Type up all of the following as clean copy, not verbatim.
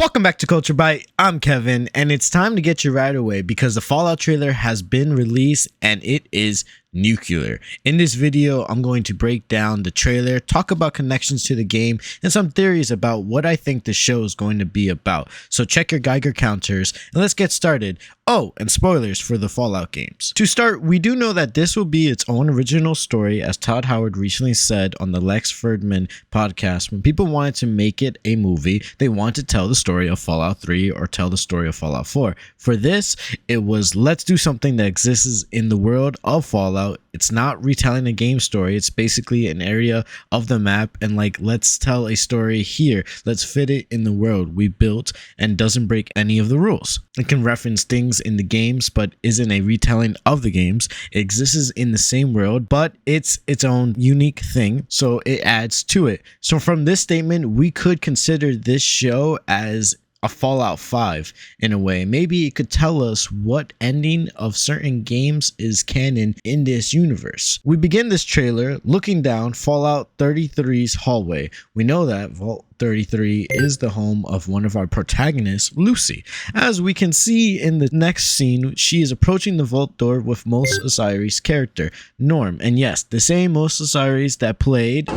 Welcome back to Culture Bite. I'm Kevin, and it's time to get you right away because the Fallout trailer has been released and it is nuclear. In this video, I'm going to break down the trailer, talk about connections to the game, and some theories about what I think the show is going to be about. So check your Geiger counters and let's get started. Oh, and spoilers for the Fallout games. To start, we do know that this will be its own original story, as Todd Howard recently said on the Lex Fridman podcast. When people wanted to make it a movie, they wanted to tell the story of Fallout 3 or tell the story of Fallout 4. For this, it was let's do something that exists in the world of Fallout. It's not retelling a game story. It's basically an area of the map and let's tell a story here. Let's fit it in the world we built and doesn't break any of the rules. It can reference things in the games but isn't a retelling of the games. It exists in the same world but it's its own unique thing, so it adds to it. So from this statement, we could consider this show as a Fallout 5 in a way. Maybe it could tell us what ending of certain games is canon in this universe. We begin this trailer looking down Fallout 33's hallway. We know that Vault 33 is the home of one of our protagonists, Lucy. As we can see in the next scene, she is approaching the vault door with Mos Eisley's character, Norm. And yes, the same Mos Eisley that played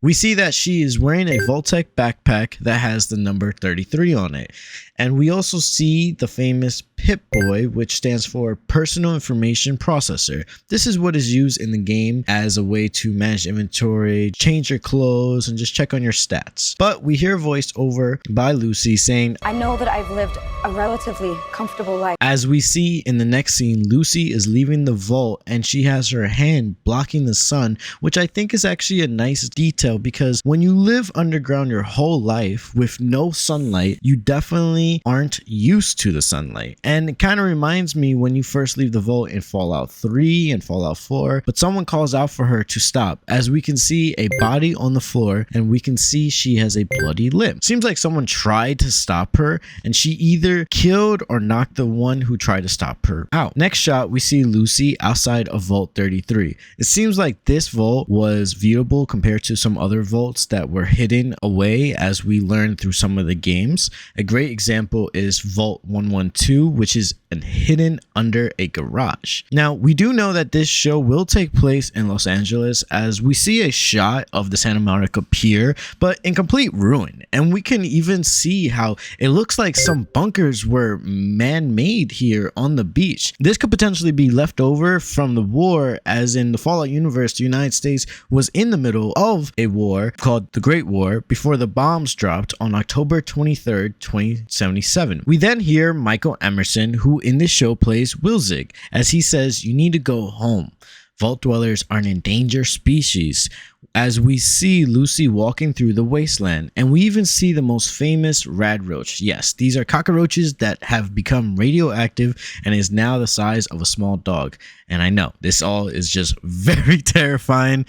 We see that she is wearing a Vault-Tec backpack that has the number 33 on it. And we also see the famous Pip-Boy, which stands for Personal Information Processor. This is what is used in the game as a way to manage inventory, change your clothes, and just check on your stats. But we hear a voice over by Lucy saying, "I know that I've lived a relatively comfortable life." As we see in the next scene, Lucy is leaving the vault and she has her hand blocking the sun, which I think is actually a nice detail because when you live underground your whole life with no sunlight, you definitely aren't used to the sunlight. And it kind of reminds me when you first leave the vault in Fallout 3 and Fallout 4, but someone calls out for her to stop, as we can see a body on the floor and we can see she has a bloody limb. Seems like someone tried to stop her and she either killed or knocked the one who tried to stop her out. Next shot, we see Lucy outside of Vault 33. It seems like this vault was viewable compared to some other vaults that were hidden away, as we learned through some of the games. A great example is Vault 112, which is hidden under a garage. Now, we do know that this show will take place in Los Angeles, as we see a shot of the Santa Monica Pier, but in complete ruin. And we can even see how it looks like some bunkers were man-made here on the beach. This could potentially be left over from the war, as in the Fallout universe, the United States was in the middle of a war called the Great War before the bombs dropped on October 23rd, 2077. We then hear Michael Emerson, who in this show plays Wilzig, as he says, "You need to go home. Vault dwellers are an endangered species." As we see Lucy walking through the Wasteland, and we even see the most famous rad roach. Yes, these are cockroaches that have become radioactive and is now the size of a small dog. And I know this all is just very terrifying.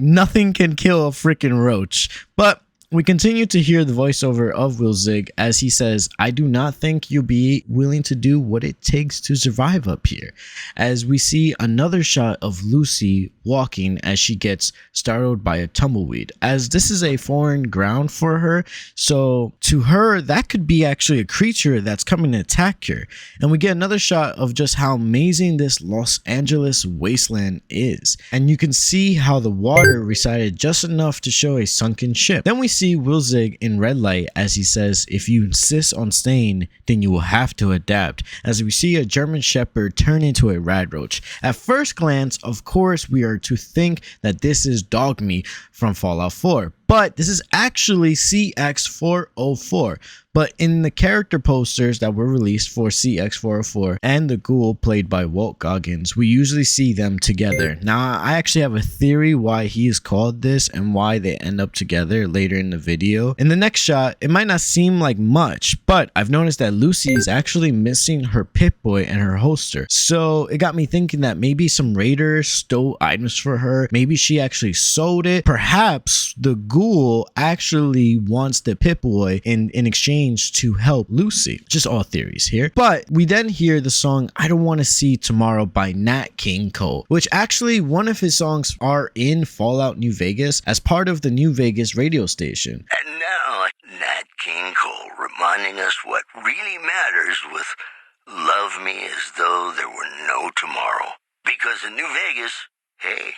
Nothing can kill a freaking roach, but we continue to hear the voiceover of Wilzig as he says, "I do not think you'll be willing to do what it takes to survive up here." As we see another shot of Lucy walking as she gets startled by a tumbleweed, as this is a foreign ground for her, so to her that could be actually a creature that's coming to attack her. And we get another shot of just how amazing this Los Angeles wasteland is, and you can see how the water receded just enough to show a sunken ship. Then we see Wilzig in red light as he says, "If you insist on staying, then you will have to adapt," as we see a German Shepherd turn into a rad roach. At first glance, of course, we are to think that this is dog meat from Fallout 4, but this is actually CX-404. But in the character posters that were released for CX-404 and the ghoul played by Walt Goggins, we usually see them together. Now, I actually have a theory why he is called this and why they end up together later in the video. In the next shot, it might not seem like much, but I've noticed that Lucy is actually missing her Pip-Boy and her holster. So it got me thinking that maybe some raiders stole items for her. Maybe she actually sold it. Perhaps the ghoul ghoul actually wants the Pip-Boy in exchange to help Lucy. Just all theories here. But we then hear the song I Don't Want to See Tomorrow by Nat King Cole, which actually one of his songs are in Fallout New Vegas as part of the New Vegas radio station. And now, Nat King Cole reminding us what really matters with Love Me As Though There Were No Tomorrow. Because in New Vegas, hey,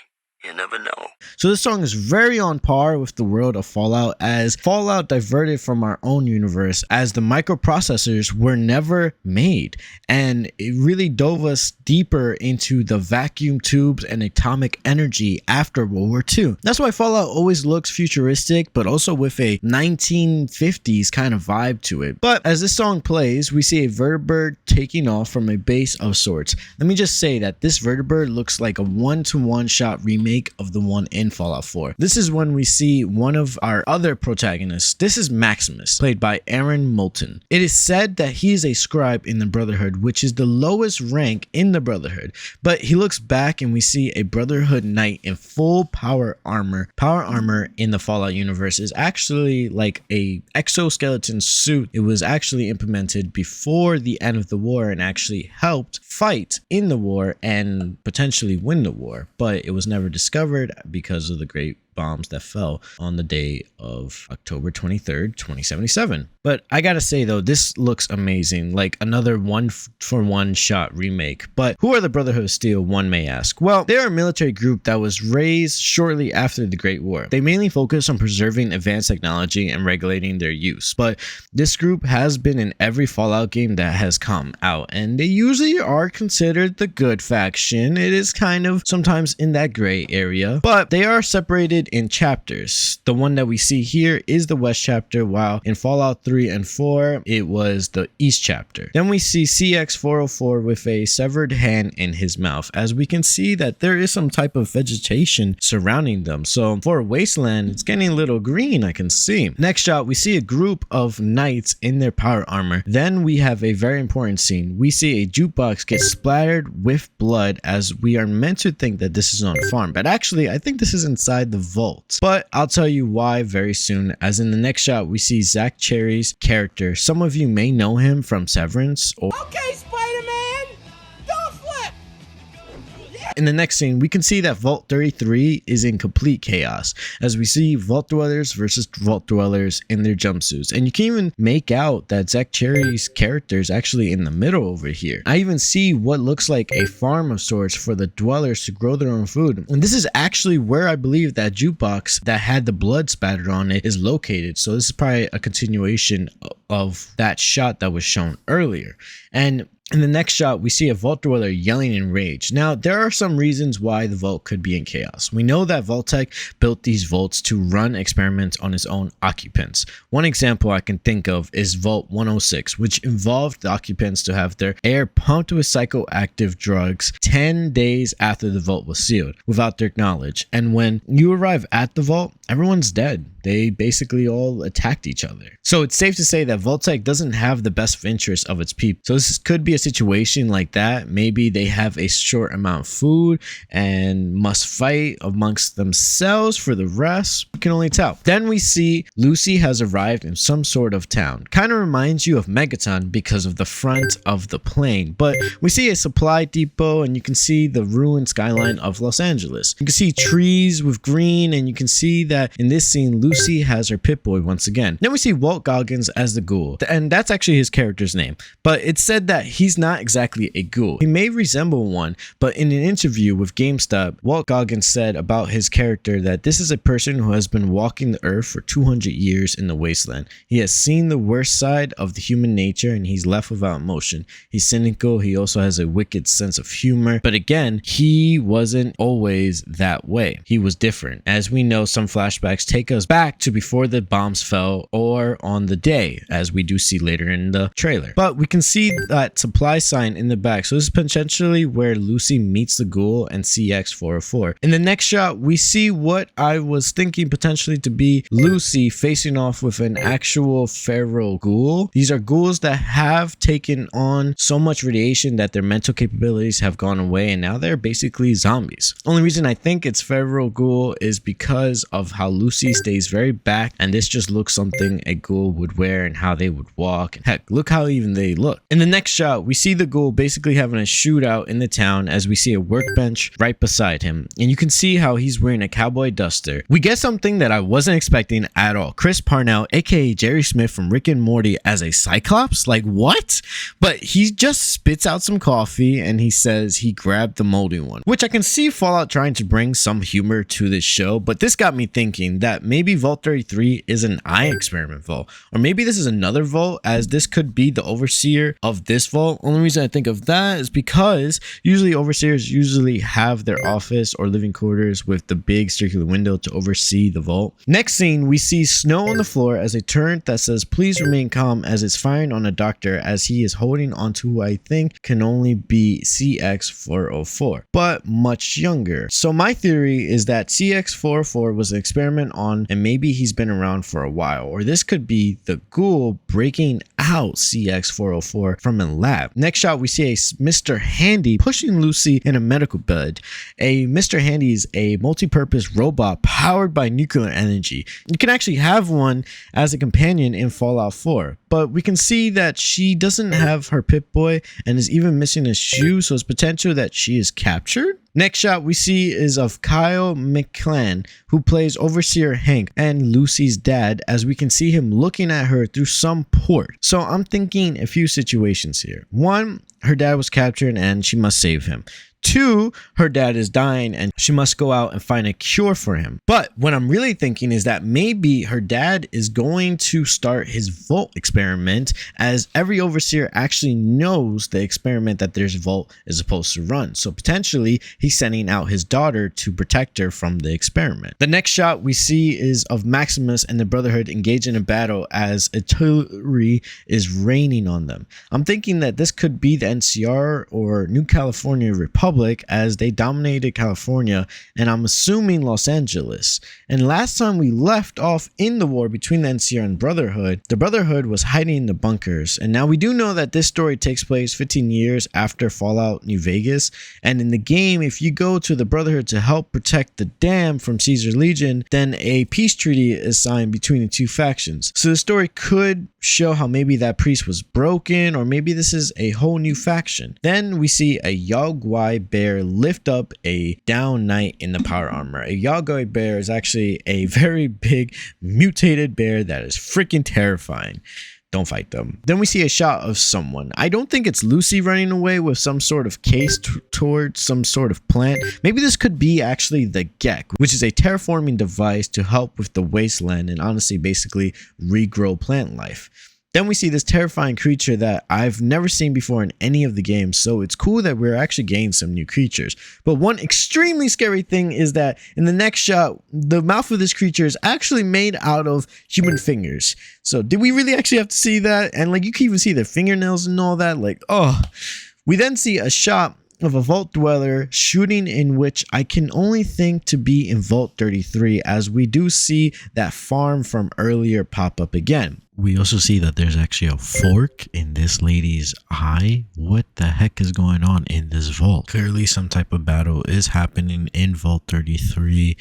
you never know. So this song is very on par with the world of Fallout, as Fallout diverted from our own universe as the microprocessors were never made, and it really dove us deeper into the vacuum tubes and atomic energy after World War II. That's why Fallout always looks futuristic, but also with a 1950s kind of vibe to it. But as this song plays, we see a vertibird taking off from a base of sorts. Let me just say that this vertibird looks like a one-to-one shot remake of the one in Fallout 4. This is when we see one of our other protagonists. This is Maximus, played by Aaron Moulton. It is said that he is a scribe in the Brotherhood, which is the lowest rank in the Brotherhood, but he looks back and we see a Brotherhood knight in full power armor. Power armor in the Fallout universe is actually like a exoskeleton suit. It was actually implemented before the end of the war and actually helped fight in the war and potentially win the war, but it was never discovered because of the great bombs that fell on the day of October 23rd, 2077. But I gotta say though, this looks amazing, like another one-for-one shot remake. But who are the Brotherhood of Steel, one may ask? Well, they are a military group that was raised shortly after the Great War. They mainly focus on preserving advanced technology and regulating their use. But this group has been in every Fallout game that has come out, and they usually are considered the good faction. It is kind of sometimes in that gray area, but they are separated in chapters. The one that we see here is the West chapter, while in Fallout 3 and 4 it was the East chapter. Then we see CX-404 with a severed hand in his mouth, as we can see that there is some type of vegetation surrounding them. So for Wasteland, it's getting a little green, I can see. Next shot, we see a group of knights in their power armor. Then we have a very important scene. We see a jukebox get splattered with blood, as we are meant to think that this is on a farm, but actually I think this is inside the vault. But I'll tell you why very soon, as in the next shot we see Zach Cherry's character. Some of you may know him from Severance or Okay, Spider-Man, don't flip. in the next scene, we can see that Vault 33 is in complete chaos, as we see Vault Dwellers versus Vault Dwellers in their jumpsuits. And you can even make out that Zach Cherry's character is actually in the middle over here. I even see what looks like a farm of sorts for the Dwellers to grow their own food. And this is actually where I believe that jukebox that had the blood spattered on it is located. So this is probably a continuation of that shot that was shown earlier. And in the next shot, we see a Vault Dweller yelling in rage. Now, there are some reasons why the vault could be in chaos. We know that Vault-Tec built these vaults to run experiments on its own occupants. One example I can think of is Vault 106, which involved the occupants to have their air pumped with psychoactive drugs 10 days after the vault was sealed, without their knowledge. And when you arrive at the vault, everyone's dead. They basically all attacked each other. So it's safe to say that Vault-Tec doesn't have the best interests of its people. So this could be a situation like that. Maybe they have a short amount of food and must fight amongst themselves for the rest. We can only tell. Then we see Lucy has arrived in some sort of town. Kind of reminds you of Megaton because of the front of the plane. But we see a supply depot, and you can see the ruined skyline of Los Angeles. You can see trees with green, and you can see that in this scene, Lucy has her Pip-Boy once again. Then we see Walt Goggins as the ghoul, and that's actually his character's name. But it's said that he's not exactly a ghoul. He may resemble one, but in an interview with GameStop, Walt Goggins said about his character that this is a person who has been walking the earth for 200 years in the wasteland. He has seen the worst side of the human nature, and he's left without emotion. He's cynical. He also has a wicked sense of humor. But again, he wasn't always that way. He was different. As we know, some flashbacks take us back to before the bombs fell or on the day, as we do see later in the trailer. But we can see that supply supply sign in the back. So this is potentially where Lucy meets the ghoul and CX404. In the next shot, we see what I was thinking potentially to be Lucy facing off with an actual feral ghoul. These are ghouls that have taken on so much radiation that their mental capabilities have gone away, and now they're basically zombies. Only reason I think it's feral ghoul is because of how Lucy stays very back, and this just looks something a ghoul would wear and how they would walk. And heck, look how even they look. In the next shot, we see the ghoul basically having a shootout in the town as we see a workbench right beside him, and you can see how he's wearing a cowboy duster. We get something that I wasn't expecting at all. Chris Parnell, aka Jerry Smith from Rick and Morty, as a Cyclops? Like, what? But he just spits out some coffee and he says he grabbed the moldy one, which I can see Fallout trying to bring some humor to this show, but this got me thinking that maybe Vault 33 is an eye experiment vault, or maybe this is another vault, as this could be the overseer of this vault. Only reason I think of that is because usually overseers usually have their office or living quarters with the big circular window to oversee the vault. Next scene, we see snow on the floor as a turret that says please remain calm as it's firing on a doctor as he is holding onto who I think can only be CX404, but much younger. So my theory is that CX404 was an experiment on, and maybe he's been around for a while, or this could be the ghoul breaking out CX404 from a lab. Next shot, we see a Mr. Handy pushing Lucy in a medical bed. A Mr. Handy is a multi-purpose robot powered by nuclear energy. You can actually have one as a companion in Fallout 4, but we can see that she doesn't have her Pip-Boy and is even missing a shoe, so it's potential that she is captured. Next shot we see is of Kyle McClan, who plays Overseer Hank and Lucy's dad, as we can see him looking at her through some port. So I'm thinking a few situations here. One, her dad was captured and she must save him. Two, her dad is dying and she must go out and find a cure for him. But what I'm really thinking is that maybe her dad is going to start his vault experiment, as every overseer actually knows the experiment that their vault is supposed to run. So potentially he's sending out his daughter to protect her from the experiment. The next shot we see is of Maximus and the Brotherhood engaged in a battle as artillery is raining on them. I'm thinking that this could be the NCR or New California Republic, as they dominated California, and I'm assuming Los Angeles. And last time we left off in the war between the NCR and Brotherhood, the Brotherhood was hiding in the bunkers. And now we do know that this story takes place 15 years after Fallout New Vegas, and in the game, if you go to the Brotherhood to help protect the dam from Caesar's Legion, then a peace treaty is signed between the two factions. So the story could show how maybe that priest was broken, or maybe this is a whole new faction. Then we see a Yogwai bear lift up a down knight in the power armor. A Yogwai bear is actually a very big mutated bear that is freaking terrifying. Don't fight them. Then we see a shot of someone. I don't think it's Lucy running away with some sort of case towards some sort of plant. Maybe this could be actually the Gek, which is a terraforming device to help with the Wasteland and honestly basically regrow plant life. Then we see this terrifying creature that I've never seen before in any of the games, so it's cool that we're actually getting some new creatures. But one extremely scary thing is that in the next shot, the mouth of this creature is actually made out of human fingers. So did we really actually have to see that? And like, you can even see their fingernails and all that. Like, oh. We then see a shot of a vault dweller shooting, in which I can only think to be in Vault 33, as we do see that farm from earlier pop up again. We also see that there's actually a fork in this lady's eye. What the heck is going on in this vault? Clearly some type of battle is happening in Vault 33,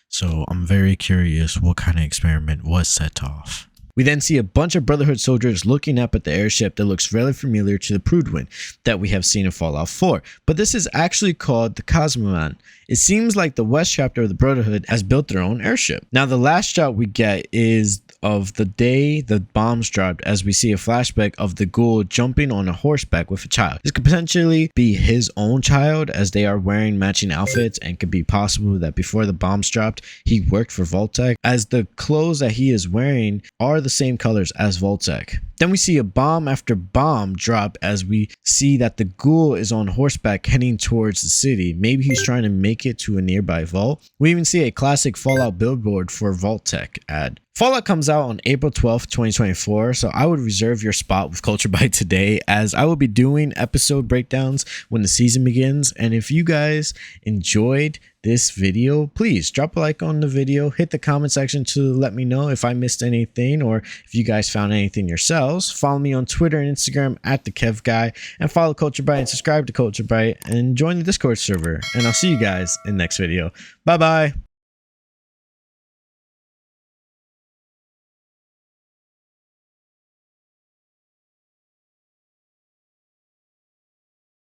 so I'm very curious what kind of experiment was set off. We then see a bunch of Brotherhood soldiers looking up at the airship that looks fairly familiar to the Prudwin that we have seen in Fallout 4, but this is actually called the Cosmoman. It seems like the West chapter of the Brotherhood has built their own airship. Now the last shot we get is of the day the bombs dropped, as we see a flashback of the ghoul jumping on a horseback with a child. This could potentially be his own child, as they are wearing matching outfits, and could be possible that before the bombs dropped he worked for Vault-Tec, as the clothes that he is wearing are the same colors as Vault-Tec. Then we see a bomb after bomb drop as we see that the ghoul is on horseback heading towards the city. Maybe he's trying to make it to a nearby vault. We even see a classic Fallout billboard for Vault Tech ad. Fallout comes out on April 12th, 2024, so I would reserve your spot with Culture Byte today, as I will be doing episode breakdowns when the season begins. And if you guys enjoyed this video, please drop a like on the video, hit the comment section to let me know if I missed anything or if you guys found anything yourselves. Follow me on Twitter and Instagram at the Kev Guy, and follow Culture Byte and subscribe to Culture Byte and join the Discord server. And I'll see you guys in the next video. Bye bye.